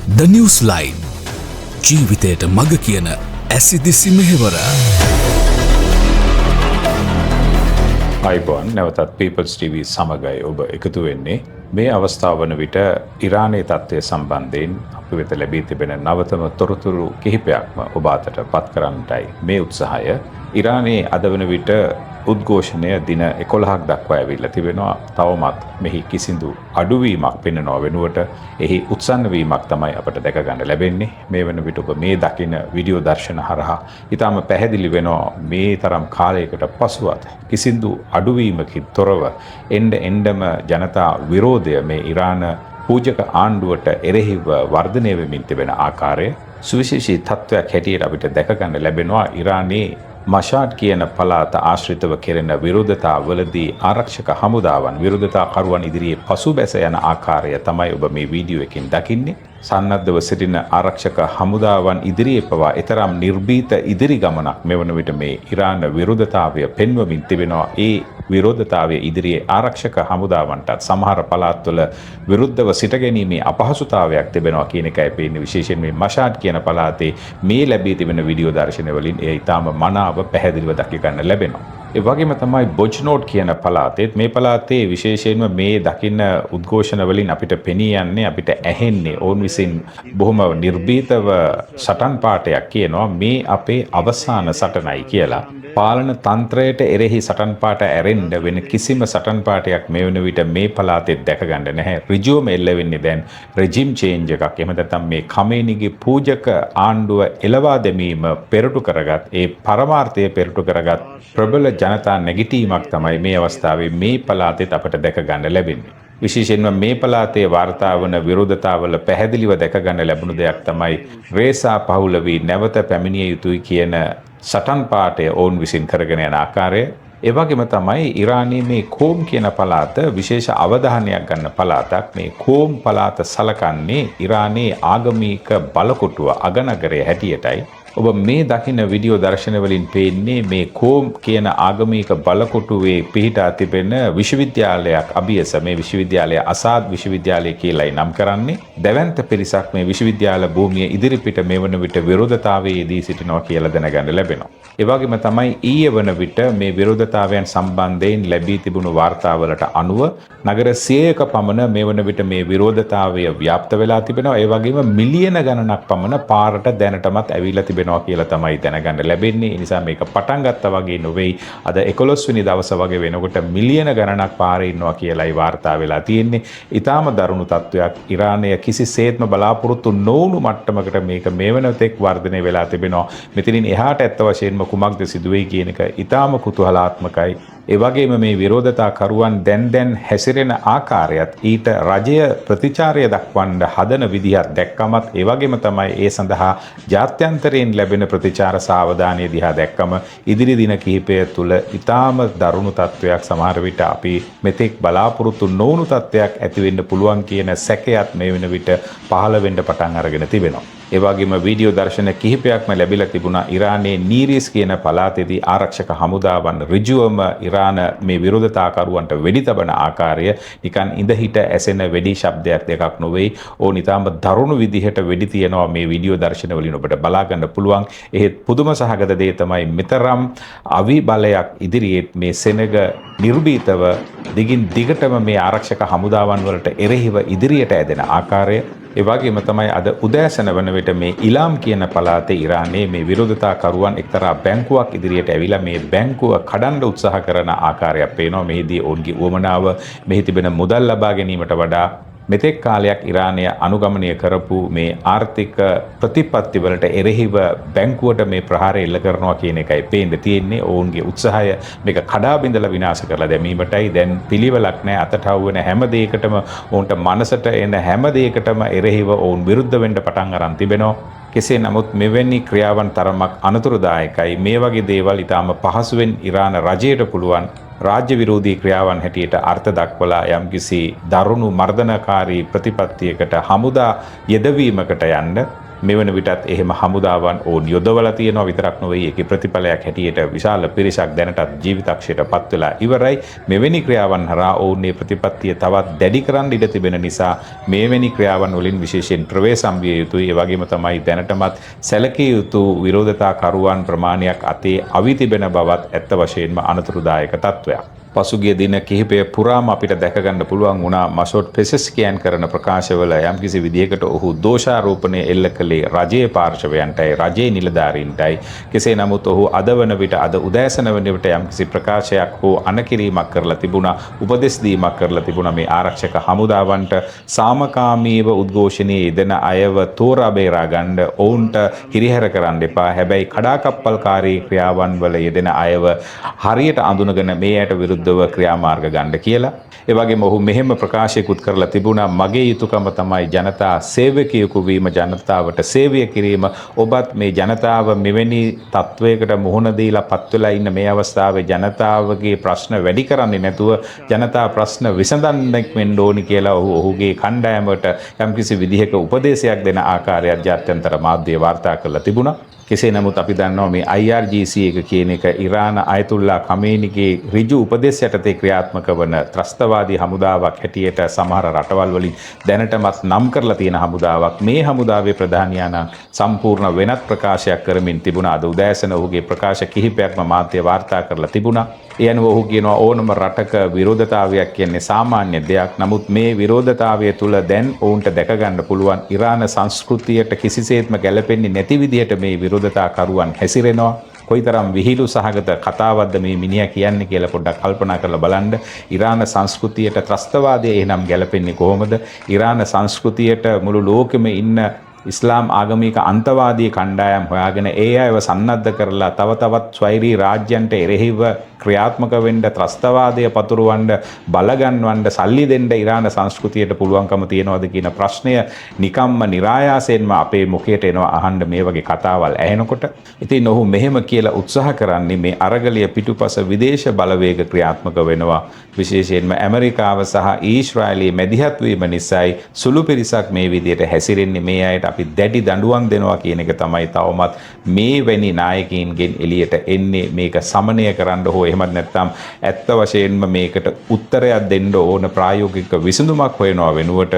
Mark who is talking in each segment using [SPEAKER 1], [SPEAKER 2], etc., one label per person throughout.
[SPEAKER 1] The News Line ජීවිතයට මග කියන ඇසිදිසි මෙහෙවර.
[SPEAKER 2] අයිබෝන් නැවතත් People's TV සමගයි ඔබ එකතු වෙන්නේ. මේ අවස්ථාව වන විට ඉරානයේ තත්ත්වය සම්බන්ධයෙන් අප වෙත ලැබී තිබෙන නවතම තොරතුරු කිහිපයක්ම ඔබ අතට පත් කරන්නටයි මේ උත්සාහය. ඉරානයේ අද වන විට උද්ඝෝෂණය දින 11ක් දක්වා ඇවිල්ලා තිබෙනවා. තවමත් මෙහි කිසිදු අඩුවීමක් පෙනෙනව වෙනුවට එහි උත්සන්න වීමක් තමයි අපට දැක ගන්න ලැබෙන්නේ. මේ වන විට ඔබ මේ දකින වීඩියෝ දර්ශන හරහා ඊටම පැහැදිලි වෙනවා මේ තරම් කාලයකට පසුවත් කිසිදු අඩුවීමකින් තොරව එන්නම ජනතා විරෝධය මේ ඉරාන පූජක ආණ්ඩුවට එරෙහිව වර්ධනය වෙමින් තිබෙන ආකාරය සුවිශේෂී තත්ත්වයක් හැටියට අපිට දැක ගන්න ලැබෙනවා. ඉරානයේ මෂාඩ් කියන පළාත ආශ්‍රිතව කෙරෙන විරෝධතාවලදී ආරක්ෂක හමුදාවන් විරෝධතාකරුවන් ඉදිරියේ පසුබැස යන ආකාරය තමයි ඔබ මේ වීඩියෝ එකෙන් දකින්නේ. සන්නද්ධව සිටින ආරක්ෂක හමුදාවන් ඉදිරියේ පවා ඊතරම් නිර්භීත ඉදිරි ගමනක් මෙවන විට මේ ඉරාන විරෝධතාවය පෙන්වමින් තිබෙනවා. ඒ විරෝධතාවය ඉදිරියේ ආරක්ෂක හමුදාවන්ටත් සමහර පළාත්වල විරුද්ධව සිටගැනීමේ අපහසුතාවයක් තිබෙනවා කියන එකයි පේන්නේ. විශේෂයෙන් මේ මෂාඩ් කියන පළාතේ මේ ලැබී තිබෙන වීඩියෝ දර්ශන වලින් ඒ ඊටාම මනාව පැහැදිලිව දකි ගන්න ලැබෙනවා. ඒ වගේම තමයි බොජ්නෝඩ් කියන පළාතේත් මේ පළාතේ විශේෂයෙන්ම මේ දකින්න උද්ඝෝෂණ වලින් අපිට පෙනී යන්නේ අපිට ඇහෙන්නේ ඔවුන් විසින් බොහොම නිර්භීතව සටන් පාඨයක් කියනවා මේ අපේ අවසාන සටනයි කියලා. පාලන තන්ත්‍රයට එරෙහි සටන් පාඨ ඇරෙන්න වෙන කිසිම සටන් පාඨයක් මේ වෙන විට මේ පළාතේ දැක ගන්න නැහැ. ඍජුවම එල්ල වෙන්නේ දැන් රෙජිම් චේන්ජ් එකක්. එහෙම නැත්නම් මේ කමේනිගේ පූජක ආණ්ඩුව එළවා දැමීම පෙරටු කරගත් ඒ පරමාර්ථය පෙරටු කරගත් ප්‍රබල ජනතා නැගිටීමක් තමයි මේ අවස්ථාවේ මේ පළාතේ අපට දැක ගන්න ලැබෙන්නේ. විශේෂයෙන්ම මේ පළාතේ වාර්තා වන විරෝධතාවල පැහැදිලිව දැක ගන්න ලැබුණු දෙයක් තමයි රේසා පහුලවි නැවත පැමිණිය යුතුයි කියන සටන් පාඨය ඔවුන් විසින් කරගෙන යන ආකාරය. ඒ වගේම තමයි ඉරානයේ මේ කෝම් කියන පළාත විශේෂ අවධානයක් ගන්න පළාතක්. මේ කෝම් පළාත සලකන්නේ ඉරානයේ ආගමික බලකොටුව අගනගරය හැටියටයි. ඔබ මේ දකින්න වීඩියෝ දර්ශන වලින් පේන්නේ මේ කෝම් කියන ආගමික බලකොටුවේ පිහිටා තිබෙන විශ්වවිද්‍යාලයක් අභියස. මේ විශ්වවිද්‍යාලය අසාද් විශ්වවිද්‍යාලය කියලායි නම් කරන්නේ. දැවැන්ත පිරිසක් මේ විශ්වවිද්‍යාල භූමිය ඉදිරිපිට මේ වන විට විරෝධතාවයේදී සිටිනවා කියලා දැනගන්න ලැබෙනවා. ඒ වගේම තමයි ඊයේ වන විට මේ විරෝධතාවයන් සම්බන්ධයෙන් ලැබී තිබුණු වාර්තාවලට අනුව නගර 100ක පමණ මේ වන විට මේ විරෝධතාවය ව්‍යාප්ත වෙලා තිබෙනවා. ඒ වගේම මිලියන ගණනක් පමණ පාරට දැනටමත් ඇවිල්ලා තිබෙනවා කියලා තමයි දැනගන්න ලැබෙන්නේ. ඒ නිසා මේක පටන් ගත්තා වගේ නොවේයි. අද 11 වෙනි දවස වගේ වෙනකොට මිලියන ගණනක් පාරේ ඉන්නවා කියලායි වාර්තා වෙලා තියෙන්නේ. ඊටාම දරුණු තත්වයක්. ඉරානය කිසිසේත්ම බලාපොරොත්තු නොවුණු මට්ටමකට මේක මේ වෙනතෙක් වර්ධනය වෙලා තිබෙනවා. මෙතනින් එහාට ඇත්ත වශයෙන්ම කුමක්ද සිදුවෙයි කියන එක ඊටාම කුතුහලාත්මකයි. ඒ වගේම මේ විරෝධතාකරුවන් දැන් හැසිරෙන ආකාරයත් ඊට රජය ප්‍රතිචාරය දක්වන්න හදන විදිහත් දැක්කමත් ඒ වගේම තමයි ඒ සඳහා ජාත්‍යන්තරයෙන් ලැබෙන ප්‍රතිචාර සාවධානය දිහා දැක්කම ඉදිරි දින කිහිපය තුළ ඊටාම දරුණු තත්වයක් සමහර විට අපි මෙතෙක් බලාපොරොත්තු නොවුණු තත්වයක් ඇති වෙන්න පුළුවන් කියන සැකයත් මේ වෙන විට පහළ වෙන්න පටන් අරගෙන තිබෙනවා. ඒ වගේම වීඩියෝ දර්ශන කිහිපයක්ම ලැබිලා තිබුණා. ඉරානයේ නීරිස් කියන පළාතේදී ආරක්ෂක හමුදාවන් ඍජුවම ඉරාන මේ විරෝධතාකරුවන්ට වෙඩි තබන ආකාරය නිකන් ඉඳ හිට ඇසෙන වෙඩි ශබ්දයක් දෙකක් නොවේ. ඕන ඊටාම දරුණු විදිහට වෙඩි තියනවා මේ වීඩියෝ දර්ශන වලින් ඔබට බලා ගන්න පුළුවන්. එහෙත් පුදුම සහගත දේ තමයි මෙතරම් අවි බලයක් ඉදිරියේ මේ සෙනග නිර්භීතව දිගින් දිගටම මේ ආරක්ෂක හමුදාවන් වලට එරෙහිව ඉදිරියට ඇදෙන ආකාරය. ඒ වගේම තමයි අද උදෑසන වන විට මේ ඉලාම් කියන පළාතේ ඉරානයේ මේ විරෝධතාකරුවන් එක්තරා බැංකුවක් ඉදිරියට ඇවිල්ලා මේ බැංකුව කඩන්න උත්සාහ කරන ආකාරයක් පේනවා. මෙහිදී ඔවුන්ගේ උවමනාව මෙහි තිබෙන මුදල් ලබා ගැනීමට වඩා මෙතෙක් කාලයක් ඉරානය අනුගමනය කරපු මේ ආර්ථික ප්‍රතිපත්ති වලට එරෙහිව බැංකුවට මේ ප්‍රහාරය එල්ල කරනවා කියන එකයි පේන්න තියෙන්නේ. ඔවුන්ගේ උත්සාහය මේක කඩා බිඳලා විනාශ කරලා දැමීමටයි. දැන් පිළිවෙලක් නැහැ. අතට අවුන හැම දෙයකටම ඔවුන්ට මනසට එන හැම දෙයකටම එරෙහිව ඔවුන් විරුද්ධ වෙන්න පටන් අරන් තිබෙනවා. කෙසේ නමුත් මෙවැනි ක්‍රියාවන් තරමක් අනතුරුදායකයි. මේ වගේ දේවල් ඊටාම පහසුවෙන් ඉරාන රජයට පුළුවන් රාජ්‍ය විරෝධී ක්‍රියාවන් හැටියට අර්ථ දක්වලා යම්කිසි දරුණු මර්ධනකාරී ප්‍රතිපත්තියකට හමුදා යෙදවීමකට යන්න මෙවන විටත් එහෙම හමුදාවන් ඕන් යොදවලා තියෙනවා විතරක් නෙවෙයි ඒකේ ප්‍රතිඵලයක් හැටියට විශාල පිරිසක් දැනටත් ජීවිතක්ෂයට පත් වෙලා ඉවරයි. මෙවැනි ක්‍රියාවන් හරහා ඔවුන්ගේ ප්‍රතිපත්තිය තවත් දැඩි කරන්න ඉඩ තිබෙන නිසා මෙවැනි ක්‍රියාවන් වලින් විශේෂයෙන් ප්‍රවේශම් විය යුතුයි. ඒ වගේම තමයි දැනටමත් සැලකිය යුතු විරෝධතාකරුවන් ප්‍රමාණයක් අතේ අවි තිබෙන බවත් ඇත්ත වශයෙන්ම අනතුරුදායක තත්ත්වයක්. පසුගිය දින කිහිපය පුරාම අපිට දැක ගන්න පුළුවන් වුණා මෂොට් පෙසෙස්කියන් කරන ප්‍රකාශවල යම්කිසි විදිහකට ඔහු දෝෂාරෝපණය එල්ල කළේ රජයේ පාර්ශවයන්ටයි රජයේ නිලධාරීන්ටයි. කෙසේ නමුත් ඔහු අද වන විට අද උදෑසන වන විට යම්කිසි ප්‍රකාශයක් හෝ අනකිරීමක් කරලා තිබුණා, උපදෙස් දීමක් කරලා තිබුණා මේ ආරක්ෂක හමුදාවන්ට සාමකාමීව උද්ඝෝෂණයේ යෙදෙන අයව තෝරා බේරා ගන්න ඔවුන්ට හිරිහැර කරන්න එපා. හැබැයි කඩාකප්පල්කාරී ක්‍රියාවන් වල යෙදෙන අයව හරියට අඳුනගෙන මේ ඇයට විරුද්ධ ක්‍රියාමාර්ග ගන්න කියලා. ඒ වගේම ඔහු මෙහෙම ප්‍රකාශයකුත් කරලා තිබුණා මගේ යුතුයකම තමයි ජනතා සේවකයෙකු වීම, ජනතාවට සේවය කිරීම. ඔබත් මේ ජනතාව මෙවැනි තත්වයකට මුහුණ දීලා පත් වෙලා ඉන්න මේ අවස්ථාවේ ජනතාවගේ ප්‍රශ්න වැඩි කරන්නේ නැතුව ජනතා ප්‍රශ්න විසඳන්නෙක් වෙන්න ඕනි කියලා ඔහුගේ කණ්ඩායමට යම්කිසි විදිහක උපදේශයක් දෙන ආකාරයක් ජාත්‍යන්තර මාධ්‍ය වාර්තා කරලා තිබුණා. කෙසේ නමුත් අපි දන්නවා මේ IRGC එක කියන එක ඉරාන අයතුල්ලා ඛමේනිගේ ඍජු උපදෙස් යටතේ ක්‍රියාත්මක වන ත්‍රස්තවාදී හමුදාවක් හැටියට සමහර රටවල් වලින් දැනටමත් නම් කරලා තියෙන හමුදාවක්. මේ හමුදාවේ ප්‍රධානියාණන් සම්පූර්ණ වෙනත් ප්‍රකාශයක් කරමින් තිබුණා. අද උදෑසන ඔහුගේ ප්‍රකාශ කිහිපයක්ම මාධ්‍ය වාර්තා කරලා තිබුණා. ඒ අනුව ඔහු කියනවා ඕනම රටක විරෝධතාවයක් කියන්නේ සාමාන්‍ය දෙයක්. නමුත් මේ විරෝධතාවය තුළ දැන් ඔවුන්ට දැක ගන්න පුළුවන් ඉරාන සංස්කෘතියට කිසිසේත්ම ගැලපෙන්නේ නැති විදිහට මේ විරෝධතාකරුවන් හැසිරෙනවා. කොයිතරම් විහිළු සහගත කතාවක්ද මේ මිනිහා කියන්නේ කියලා පොඩ්ඩක් කල්පනා කරලා බලන්න. ඉරාන සංස්කෘතියට ත්‍රස්තවාදය එහෙනම් ගැලපෙන්නේ කොහොමද? ඉරාන සංස්කෘතියට මුළු ලෝකෙම ඉන්න ඉස්ලාම් ආගමික අන්තවාදී කණ්ඩායම් හොයාගෙන ඒ අයව සන්නද්ධ කරලා තව තවත් ස්වෛරී රාජ්‍යන්ට එරෙහිව ක්‍රියාත්මක වෙන්න, ත්‍රස්තවාදය පතුරවන්න, බලගන්වන්න, සල්ලි දෙන්න ඉරාන සංස්කෘතියට පුළුවන්කම තියනවාද කියන ප්‍රශ්නය නිකම්ම નિરાයාසයෙන්ම අපේ මුඛයට එනවා අහන්න මේ වගේ කතාවල් ඇහෙනකොට. ඉතින් ඔහු මෙහෙම කියලා උත්සාහ කරන්නේ මේ අරගලිය පිටුපස විදේශ බලවේග ක්‍රියාත්මක වෙනවා. විශේෂයෙන්ම ඇමරිකාව සහ ඊශ්‍රායලයේ මැදිහත් වීම නිසායි සුළු පිරිසක් මේ විදිහට හැසිරෙන්නේ. මේ අයට අපි දැඩි දඬුවම් දෙනවා කියන එක තමයි තවමත් මේ වැනි නායකයින්ගෙන් එළියට එන්නේ. මේක සමනය කරන්න හෝ එහෙමත් නැත්නම් ඇත්ත වශයෙන්ම මේකට උත්තරයක් දෙන්න ඕන ප්‍රායෝගික විසඳුමක් හොයනවා වෙනුවට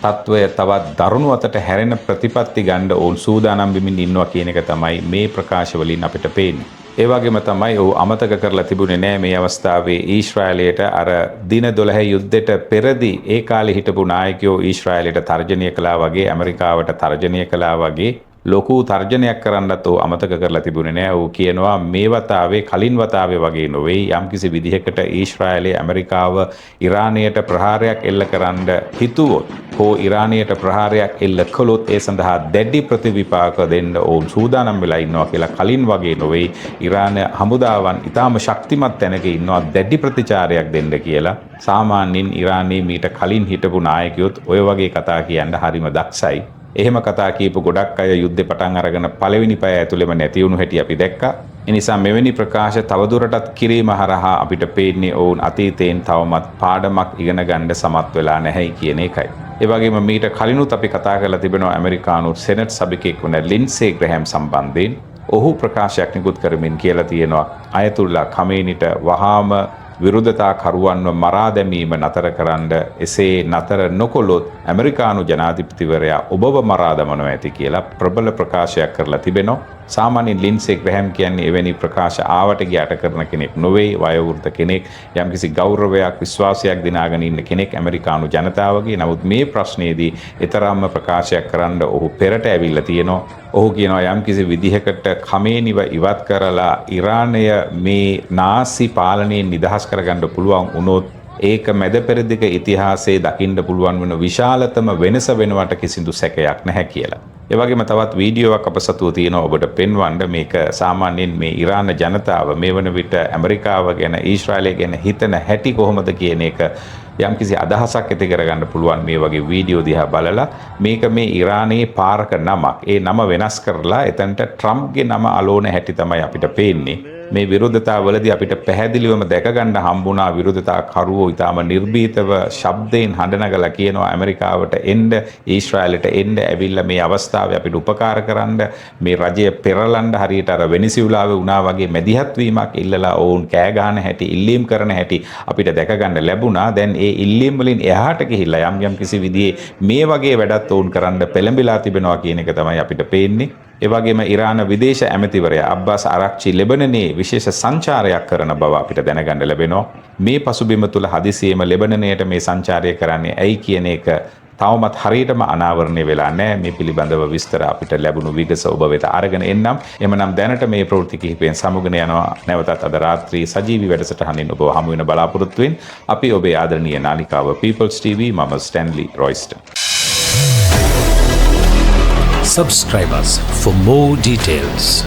[SPEAKER 2] තත්වය තවත් දරුණු අතට හැරෙන ප්‍රතිපත්ති ගන්න ඕන් සූදානම් වෙමින් ඉන්නවා කියන එක තමයි මේ ප්‍රකාශ වලින් අපිට පේන්නේ. ඒ වගේම තමයි ඔහු අමතක කරලා තිබුණේ නෑ මේ අවස්ථාවේ ඊශ්‍රායලයට අර දින 12 යුද්ධයට පෙරදී ඒ කාලේ හිටපු නායකයෝ ඊශ්‍රායලයට තර්ජනය කළා වගේ, ඇමරිකාවට තර්ජනය කළා වගේ ලොකු තර්ජනයක් කරන්නත් ඔහු අමතක කරලා තිබුණේ නෑ. ඔහු කියනවා මේ වතාවේ කලින් වතාවේ වගේ නොවේ. යම්කිසි විදිහකට ඊශ්‍රායලයේ ඇමරිකාව ඉරානයට ප්‍රහාරයක් එල්ල කරන්න හිතුවොත් හෝ ඉරානයට ප්‍රහාරයක් එල්ල කළොත් ඒ සඳහා දැඩි ප්‍රතිවිපාක දෙන්න ඔවුන් සූදානම් වෙලා ඉන්නවා කියලා කලින් වගේ නොවේ. ඉරාන හමුදාවන් ඊටාම ශක්තිමත් තැනක ඉන්නවා දැඩි ප්‍රතිචාරයක් දෙන්න කියලා. සාමාන්‍යයෙන් ඉරානයේ මීට කලින් හිටපු නායකයොත් ඔය වගේ කතා කියන්න හරිම දක්ෂයි. එහෙම කතා කියපු ගොඩක් අය යුද්ධේ පටන් අරගෙන පළවෙනි පය ඇතුළෙම නැති වුණු හැටි අපි දැක්කා. ඒ නිසා මෙවැනි ප්‍රකාශ තවදුරටත් කිරීම හරහා අපිට පේන්නේ ඔවුන් අතීතයෙන් තවමත් පාඩමක් ඉගෙන ගන්න සමත් වෙලා නැහැයි කියන එකයි. ඒ වගේම මීට කලිනුත් අපි කතා කරලා තිබෙනවා ඇමරිකානු සෙනට් සභිකයෙක් වුණ ලින්සේ ග්‍රැහැම් සම්බන්ධයෙන්. ඔහු ප්‍රකාශයක් නිකුත් කරමින් කියලා තියෙනවා අයතුල්ලා ඛමේනිට වහාම විරෝධතාකරුවන්ව මරා දැමීම නතර කරන්න, එසේ නතර නොකොළොත් ඇමරිකානු ජනාධිපතිවරයා ඔබව මරා දමනවා ඇති කියලා ප්‍රබල ප්‍රකාශයක් කරලා තිබෙනවා. සාමාන්‍යයෙන් ලින්සේ ග්‍රැහැම් කියන්නේ එවැනි ප්‍රකාශ ආවට ගියට කරන කෙනෙක් නොවේ. වයෝවෘද්ධ කෙනෙක්, යම්කිසි ගෞරවයක්, විශ්වාසයක් දිනාගෙන ඉන්න කෙනෙක් ඇමරිකානු ජනතාවගේ. නමුත් මේ ප්‍රශ්නයේදී ඊතරම්ම ප්‍රකාශයක් කරන්න ඔහු පෙරට ඇවිල්ලා තියෙනවා. ඔහු කියනවා යම්කිසි විදිහකට ඛමේනිව ඉවත් කරලා ඉරානය මේ නාසි පාලනයෙන් නිදහස් කරගන්න පුළුවන් වුණොත් ඒක මැද පෙරදිග ඉතිහාසයේ දකින්න පුළුවන් වෙන විශාලතම වෙනස වෙනවට කිසිදු සැකයක් නැහැ කියලා. ඒ වගේම තවත් වීඩියෝවක් අප සතුව තියෙනවා ඔබට පෙන්වන්න. මේක සාමාන්‍යයෙන් මේ ඉරාන ජනතාව මේ වන විට ඇමරිකාව ගැන, ඊශ්‍රායලය ගැන හිතන හැටි කොහොමද කියන එක යම්කිසි අදහසක් ඇති කරගන්න පුළුවන් මේ වගේ වීඩියෝ දිහා බලලා. මේක මේ ඉරානයේ පාරක නමක්. ඒ නම වෙනස් කරලා එතනට ට්‍රම්ප්ගේ නම අලෝන හැටි තමයි අපිට පේන්නේ. මේ විරෝධතාවලදී අපිට පැහැදිලිවම දැක ගන්න හම්බුණා විරෝධතා කරුවෝ ඊටාම නිර්භීතව ශබ්දයෙන් හඬ නගලා කියනවා ඇමරිකාවට එන්න, ඊශ්‍රායලට එන්න, ඇවිල්ලා මේ අවස්ථාවේ අපිට උපකාර කරන්න, මේ රජය පෙරලන්න හරියට අර වෙනිසියුලාවේ වුණා වගේ මැදිහත් වීමක් ඉල්ලලා ඔවුන් කෑ ගන්න හැටි, ඉල්ලීම් කරන හැටි අපිට දැක ගන්න ලැබුණා. දැන් ඒ ඉල්ලීම් වලින් එහාට ගිහිල්ලා යම් කිසි විදිහේ මේ වගේ වැඩත් ඔවුන් කරන්න පෙළඹිලා තිබෙනවා කියන එක තමයි අපිට පේන්නේ. ඒ වගේම ඉරාන විදේශ ඇමතිවරයා අබ්බාස් ආරක්චි ලෙබනනයේ විශේෂ සංචාරයක් කරන බව අපිට දැනගන්න ලැබෙනවා. මේ පසුබිම තුල හදිසියෙම ලෙබනනයට මේ සංචාරය කරන්නේ ඇයි කියන එක තවමත් හරියටම අනාවරණය වෙලා නැහැ. මේ පිළිබඳව විස්තර අපිට ලැබුණු විගස ඔබ වෙත අරගෙන එන්නම්. එමනම් දැනට මේ ප්‍රවෘත්ති කිහිපයෙන් සමුගෙන යනවා. නැවතත් අද රාත්‍රී සජීවී වැඩසටහනින් ඔබව හමු වෙන බලාපොරොත්තු වෙන අපි ඔබේ ආදරණීය නාලිකාව People's TV මම Stanley රොයිස්ටන්.
[SPEAKER 1] Subscribe us for more details.